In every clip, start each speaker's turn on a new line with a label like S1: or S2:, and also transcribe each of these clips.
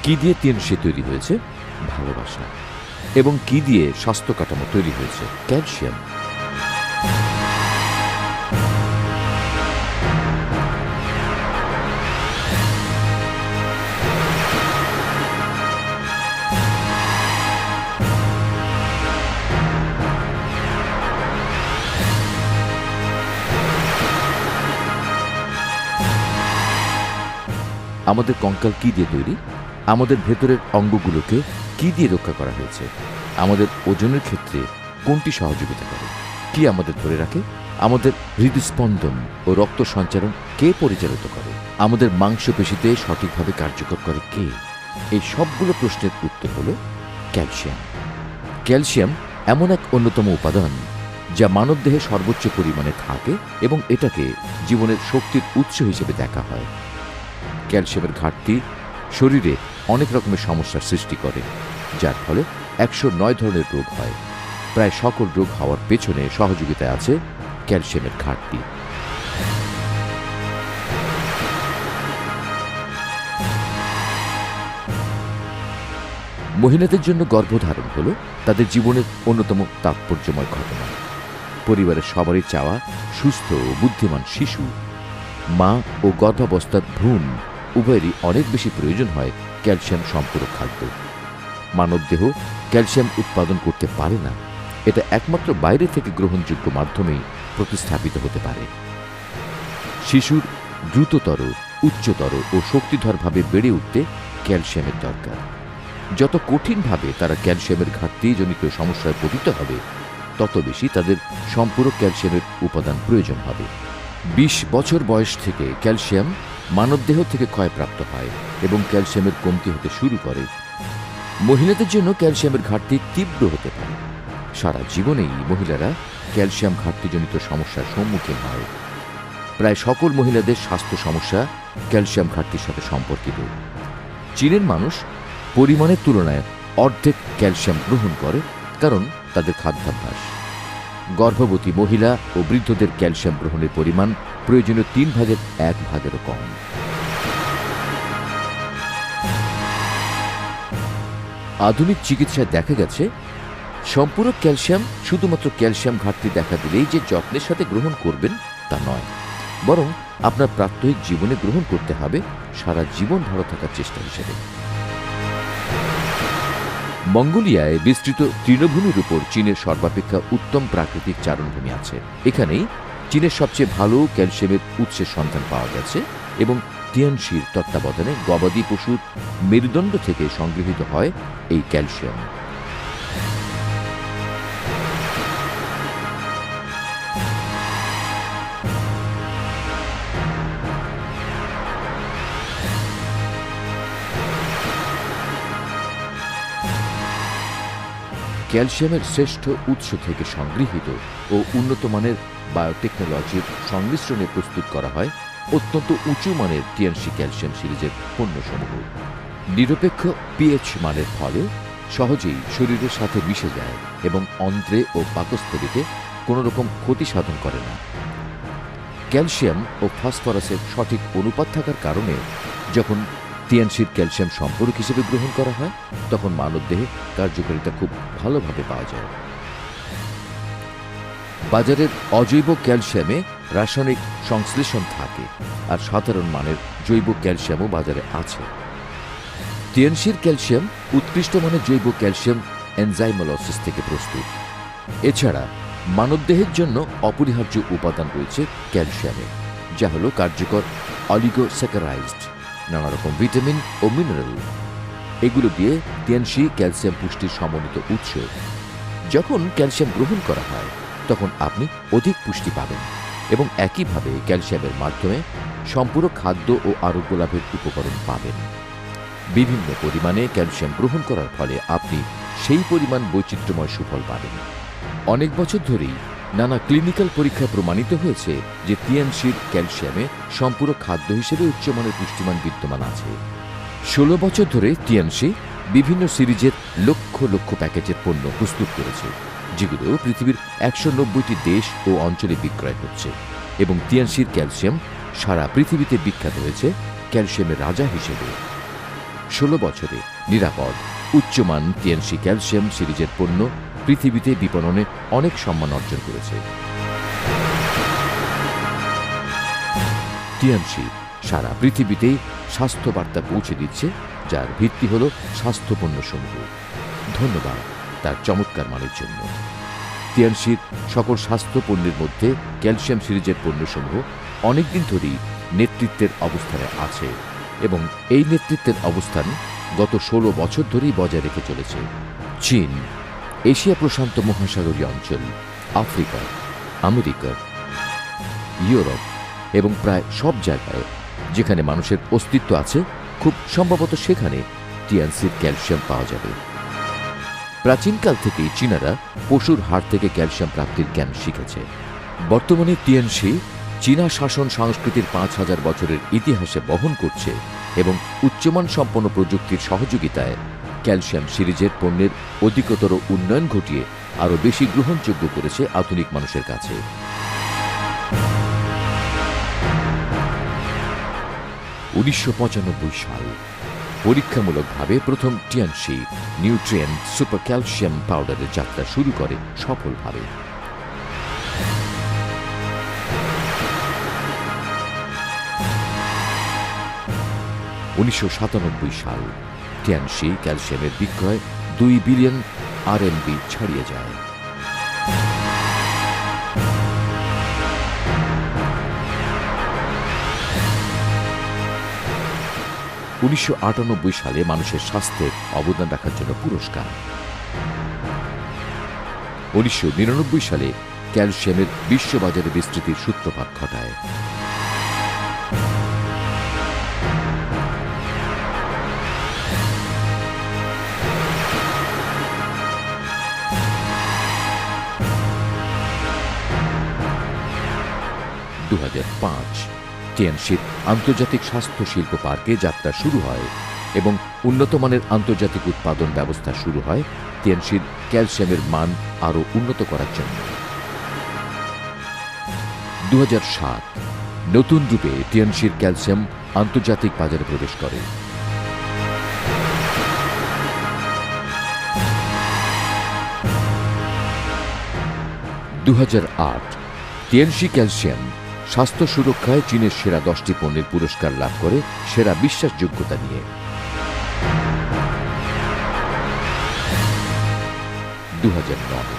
S1: কি দিয়ে টিএনসি তৈরি হয়েছে? ভালোবাসা। এবং কি দিয়ে স্বাস্থ্য কাঠামো তৈরি হয়েছে? ক্যালসিয়াম। আমাদের কঙ্কাল কি দিয়ে তৈরি? আমাদের ভেতরের অঙ্গগুলোকে কি দিয়ে রক্ষা করা হয়েছে? আমাদের ওজনের ক্ষেত্রে কোনটি সহযোগিতা করে? কি আমাদের ধরে রাখে? আমাদের হৃদস্পন্দন ও রক্ত সঞ্চারণ কে পরিচালিত করে? আমাদের মাংসপেশিতে সঠিকভাবে কার্যকর করে কে? এই সবগুলো প্রশ্নের উত্তর হল ক্যালসিয়াম। ক্যালসিয়াম এমন এক অন্যতম উপাদান যা মানবদেহে সর্বোচ্চ পরিমাণে থাকে এবং এটাকে জীবনের শক্তির উৎস হিসেবে দেখা হয়। ক্যালসিয়ামের ঘাটতি শরীরে অনেক রকমের সমস্যার সৃষ্টি করে, যার ফলে 109 ধরনের রোগ হয়। প্রায় সকল রোগ হওয়ার পেছনে সহযোগিতায় আছে ক্যালসিয়ামের ঘাটতি। মহিলাদের জন্য গর্ভধারণ হল তাদের জীবনের অন্যতম তাৎপর্যময় ঘটনা। পরিবারের সবারই চাওয়া সুস্থ ও বুদ্ধিমান শিশু। মা ও গর্ভাবস্থার ভ্রূণ উভয়েরই অনেক বেশি প্রয়োজন হয় ক্যালসিয়াম সম্পূরক খাদ্য। মানবদেহ ক্যালসিয়াম উৎপাদন করতে পারে না, এটা একমাত্র বাইরে থেকে গ্রহণযোগ্য মাধ্যমেই প্রতিস্থাপিত হতে পারে। শিশুর দ্রুততর, উচ্চতর ও শক্তিধরভাবে বেড়ে উঠতে ক্যালসিয়ামের দরকার। যত কঠিনভাবে তারা ক্যালসিয়ামের ঘাটতিজনিত সমস্যায় পতিত হবে, তত বেশি তাদের সম্পূরক ক্যালসিয়ামের উপাদান প্রয়োজন হবে। 20 বছর বয়স থেকে ক্যালসিয়াম মানবদেহ থেকে ক্ষয়প্রাপ্ত হয় এবং ক্যালসিয়ামের কমতি হতে শুরু করে। মহিলাদের জন্য ক্যালসিয়ামের ঘাটতি তীব্র হতে পারে। সারা জীবনেই মহিলারা ক্যালসিয়াম ঘাটতিজনিত সমস্যার সম্মুখীন হয়। প্রায় সকল মহিলাদের স্বাস্থ্য সমস্যা ক্যালসিয়াম ঘাটতির সাথে সম্পর্কিত। চীনের মানুষ পরিমাণের তুলনায় অর্ধেক ক্যালসিয়াম গ্রহণ করে, কারণ তাদের খাদ্যাভ্যাস। গর্ভবতী মহিলা ও বৃদ্ধদের ক্যালসিয়াম গ্রহণের পরিমাণ প্রয়োজনীয় 3 ভাগের 1 ভাগেরও কম। আধুনিক চিকিৎসায় দেখা গেছে সম্পূরক ক্যালসিয়াম শুধুমাত্র ক্যালসিয়াম ঘাটতি দেখা দিলেই যে যত্নের সাথে গ্রহণ করবেন তা নয়, বরং আপনার প্রাত্যহিক জীবনে গ্রহণ করতে হবে সারা জীবন ভালো থাকার চেষ্টা হিসেবে। মঙ্গোলিয়ায় বিস্তৃত তৃণভূমির উপর চীনের সর্বাপেক্ষা উত্তম প্রাকৃতিক চারণভূমি আছে। এখানেই চীনের সবচেয়ে ভালো ক্যালসিয়ামের উৎসের সন্ধান পাওয়া গেছে এবং টিয়ানশির তত্ত্বাবধানে গবাদি পশুর মেরুদণ্ড থেকে সংগৃহীত হয় এই ক্যালসিয়াম। ক্যালসিয়ামের শ্রেষ্ঠ উৎস থেকে সংগৃহীত ও উন্নত মানের বায়োটেকনোলজির সংমিশ্রণে প্রস্তুত করা হয় অত্যন্ত উঁচু মানের টিএনসি ক্যালসিয়াম সিরিজের পণ্যসমূহ। নিরপেক্ষ পিএইচ মানের ফলে সহজেই শরীরের সাথে মিশে যায় এবং অন্ত্রে ও পাকস্থলীতে কোনো রকম ক্ষতি সাধন করে না। ক্যালসিয়াম ও ফসফরাসের সঠিক অনুপাত থাকার কারণে যখন টিএনসির ক্যালসিয়াম সম্পূরক হিসেবে গ্রহণ করা হয়, তখন মানবদেহে কার্যকারিতা খুব ভালোভাবে পাওয়া যায়। বাজারের অজৈব ক্যালসিয়ামে রাসায়নিক সংশ্লেষণ থাকে, আর সাধারণ মানের জৈব ক্যালসিয়ামও বাজারে আছে। টিএনসির ক্যালসিয়াম উৎকৃষ্ট মানের জৈব ক্যালসিয়াম এনজাইমোলাইসিস থেকে প্রস্তুত। এছাড়া মানবদেহের জন্য অপরিহার্য উপাদান রয়েছে ক্যালসিয়ামে, যা হল কার্যকর অলিগোস্যাকারাইড, নানা রকম ভিটামিন ও মিনারেল। এগুলো দিয়ে টিএনসি ক্যালসিয়াম পুষ্টির সমন্বিত উৎস। যখন ক্যালসিয়াম গ্রহণ করা হয়, তখন আপনি অধিক পুষ্টি পাবেন এবং একইভাবে ক্যালসিয়ামের মাধ্যমে সম্পূরক খাদ্য ও আরোগ্য লাভের উপকরণ পাবেন। বিভিন্ন পরিমাণে ক্যালসিয়াম গ্রহণ করার ফলে আপনি সেই পরিমাণ বৈচিত্র্যময় সুফল পাবেন। অনেক বছর ধরেই নানা ক্লিনিক্যাল পরীক্ষায় প্রমাণিত হয়েছে যে টিএনসির ক্যালসিয়ামে সম্পূরক খাদ্য হিসেবে উচ্চমানের পুষ্টিমান বিদ্যমান আছে। 16 বছর ধরে টিএনসি বিভিন্ন সিরিজের লক্ষ লক্ষ প্যাকেজের পণ্য প্রস্তুত করেছে, যেগুলো পৃথিবীর 190টি দেশ ও অঞ্চলে বিক্রয় হচ্ছে এবং টিএনসির ক্যালসিয়াম সারা পৃথিবীতে বিখ্যাত হয়েছে ক্যালসিয়ামের রাজা হিসেবে। 16 বছরে নিরাপদ উচ্চমান টিএনসি ক্যালসিয়াম সিরিজের পণ্য পৃথিবীতে বিপণনে অনেক সম্মান অর্জন করেছে। টিএনসি সারা পৃথিবীতে স্বাস্থ্য বার্তা পৌঁছে দিচ্ছে, যার ভিত্তি হল স্বাস্থ্যপণ্য সমূহ। ধন্যবাদ তার চমৎকার মানের জন্য। টিএনসির সকল স্বাস্থ্য পণ্যের মধ্যে ক্যালসিয়াম সিরিজের পণ্যসমূহ অনেকদিন ধরেই নেতৃত্বের অবস্থানে আছে এবং এই নেতৃত্বের অবস্থান গত 16 বছর ধরেই বজায় রেখে চলেছে। চীন, এশিয়া প্রশান্ত মহাসাগরীয় অঞ্চল, আফ্রিকা, আমেরিকা, ইউরোপ এবং প্রায় সব জায়গায় যেখানে মানুষের অস্তিত্ব আছে, খুব সম্ভবত সেখানে টিএনসির ক্যালসিয়াম পাওয়া যাবে। প্রাচীনকাল থেকেই চীনারা পশুর হাড় থেকে ক্যালসিয়াম প্রাপ্তির জ্ঞান শিখেছে। বর্তমানে টিএনসি চীনা শাসন সংস্কৃতির 5000 বছরের ইতিহাসে বহন করছে এবং উচ্চমান সম্পন্ন প্রযুক্তির সহযোগিতায় ক্যালসিয়াম সিরিজের পণ্যের অধিকতর উন্নয়ন ঘটিয়ে আরও বেশি গ্রহণযোগ্য করেছে আধুনিক মানুষের কাছে। 1995 সাল পরীক্ষামূলকভাবে প্রথম টিএনসি নিউট্রিয়েন্ট সুপার ক্যালসিয়াম পাউডারের যাত্রা শুরু করে সফলভাবে। 1997 সাল টিএনসি ক্যালসিয়ামের বিক্রয় 2 বিলিয়ন RMB ছাড়িয়ে যায়। 1998 সালে মানুষের স্বাস্থ্যে অবদান রাখার জন্য পুরস্কার। 1999 সালে ক্যালসিয়ামের বিশ্ববাজারে বিস্তৃতির সূত্রপাত ঘটায়। 2005 টিএনসির আন্তর্জাতিক স্বাস্থ্য শিল্প পার্কে যাত্রা শুরু হয় এবং উন্নতমানের আন্তর্জাতিক উৎপাদন ব্যবস্থা শুরু হয় টিএনসির ক্যালসিয়ামের মান আরও উন্নত করার জন্য। 2007 নতুন রূপে টিএনসির ক্যালসিয়াম আন্তর্জাতিক বাজারে প্রবেশ করে। 2008 টিএনসি ক্যালসিয়াম স্বাস্থ্য সুরক্ষায় চীনের সেরা 10টি পণ্যের পুরস্কার লাভ করে সেরা বিশ্বাসযোগ্যতা নিয়ে। 2009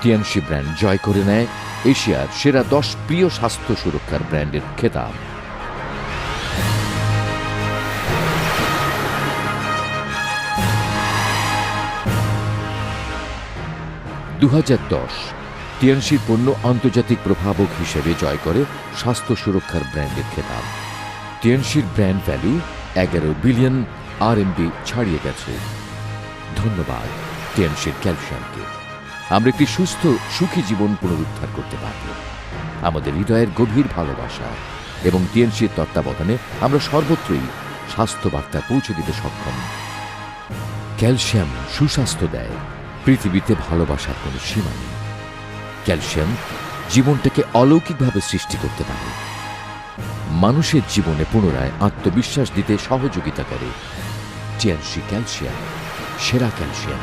S1: টিএনসি ব্র্যান্ড জয় করে নেয় এশিয়ার সেরা 10 প্রিয় স্বাস্থ্য সুরক্ষার ব্র্যান্ডের খেতাব। 2010 টিএনসির পণ্য আন্তর্জাতিক প্রভাবক হিসেবে জয় করে স্বাস্থ্য সুরক্ষার ব্র্যান্ডের খেতাব। টিএনসির ব্র্যান্ড ভ্যালু 11 বিলিয়ন RMB ছাড়িয়ে গেছে। ধন্যবাদ টিএনসির ক্যালসিয়ামকে। আমরা একটি সুস্থ সুখী জীবন পুনরুদ্ধার করতে পারব। আমাদের হৃদয়ের গভীর ভালোবাসা এবং টিএনসির তত্ত্বাবধানে আমরা সর্বত্রই স্বাস্থ্য বার্তা পৌঁছে দিতে সক্ষম। ক্যালসিয়াম সুস্বাস্থ্য দেয়, পৃথিবীতে ভালোবাসার কোনো সীমা নেই। ক্যালসিয়াম জীবনটাকে অলৌকিকভাবে সৃষ্টি করতে পারে, মানুষের জীবনে পুনরায় আত্মবিশ্বাস দিতে সহযোগিতা করে। টিএনসি ক্যালসিয়াম, সেরা ক্যালসিয়াম।